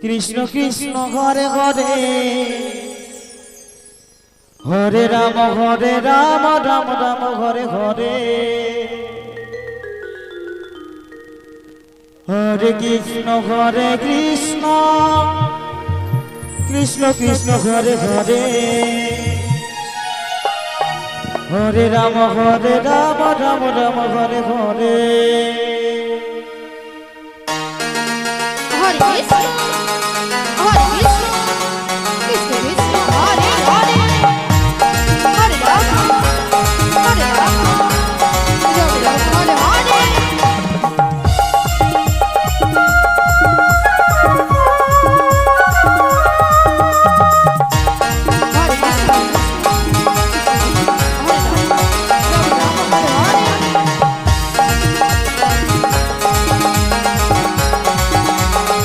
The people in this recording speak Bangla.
কৃষ্ণ কৃষ্ণ ঘরে ঘরে হরে রাম রাম রাম ঘরে ঘরে হরে কৃষ্ণ ঘরে কৃষ্ণ কৃষ্ণ কৃষ্ণ ঘরে ঘরে হরে রাম রাম রাম ঘরে ঘরে হরে কৃষ্ণ